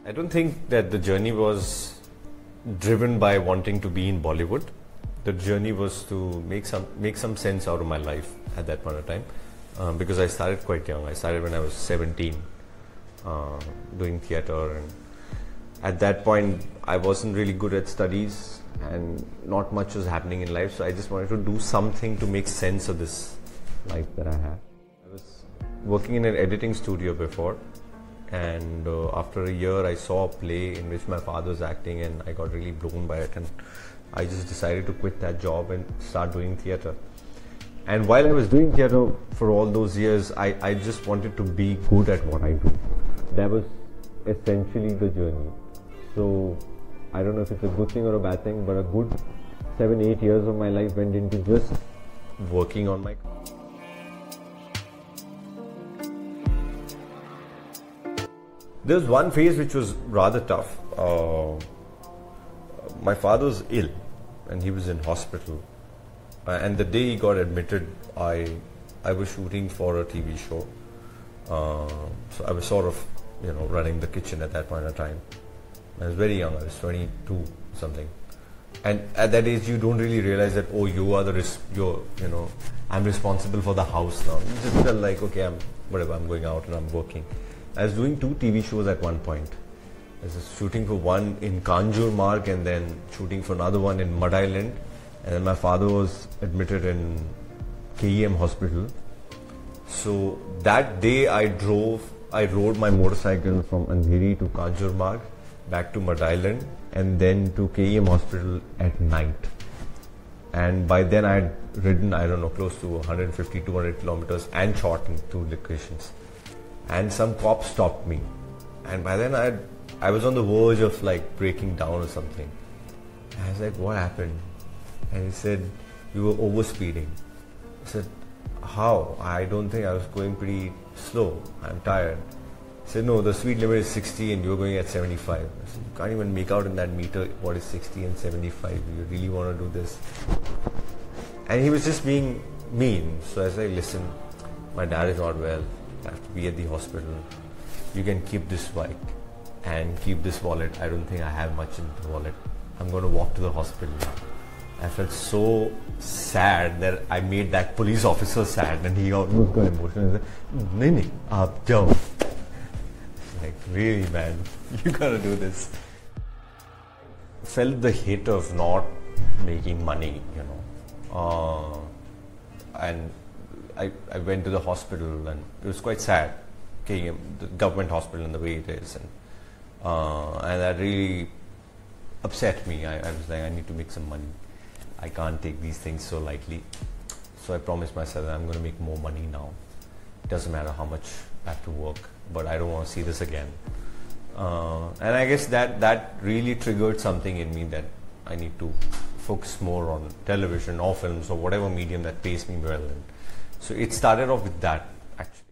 I don't think that the journey was driven by wanting to be in Bollywood. The journey was to make some sense out of my life at that point of time, because I started quite young. I started when I was 17, doing theatre, and at that point I wasn't really good at studies and not much was happening in life, so I just wanted to do something to make sense of this life that I had. I was working in an editing studio before, and after a year I saw a play in which my father was acting and I got really blown by it, and I just decided to quit that job and start doing theatre. And while I was doing theatre for all those years, I just wanted to be good at what I do. That was essentially the journey. So I don't know if it's a good thing or a bad thing, but a good 7-8 years of my life went into just working on my... There was one phase which was rather tough. My father was ill and he was in hospital. And the day he got admitted, I was shooting for a TV show. So I was sort of, running the kitchen at that point in time. I was very young, I was 22 something. And at that age, you don't really realize that, oh, I'm responsible for the house now. You just feel like, okay, I'm going out and I'm working. I was doing 2 TV shows at one point. I was shooting for one in Kanjur Marg and then shooting for another one in Mud Island. And then my father was admitted in KEM hospital. So that day I rode my motorcycle from Andheri to Kanjur Marg, back to Mud Island, and then to KEM hospital at night. And by then I had ridden, I don't know, close to 150, 200 kilometers and shot in 2 locations. And some cops stopped me. And by then I was on the verge of like breaking down or something. And I was like, what happened? And he said, you were overspeeding. I said, how? I don't think I was going pretty slow. I'm tired. He said, no, the speed limit is 60 and you're going at 75. I said, you can't even make out in that meter what is 60 and 75. You really want to do this? And he was just being mean. So I was like, listen, my dad is not well. I have to be at the hospital. You can keep this bike and keep this wallet. I don't think I have much in the wallet. I'm going to walk to the hospital. I felt so sad that I made that police officer sad, and he almost got emotional. He said, "Nahi, aap jao." Like, really, man, you gotta do this. Felt the hit of not making money, and I went to the hospital, and it was quite sad. The government hospital and the way it is, and that really upset me. I was like, I need to make some money. I can't take these things so lightly. So I promised myself that I'm going to make more money now. It doesn't matter how much I have to work, but I don't want to see this again. And I guess that really triggered something in me that I need to focus more on television or films or whatever medium that pays me well. And so it started off with that, actually.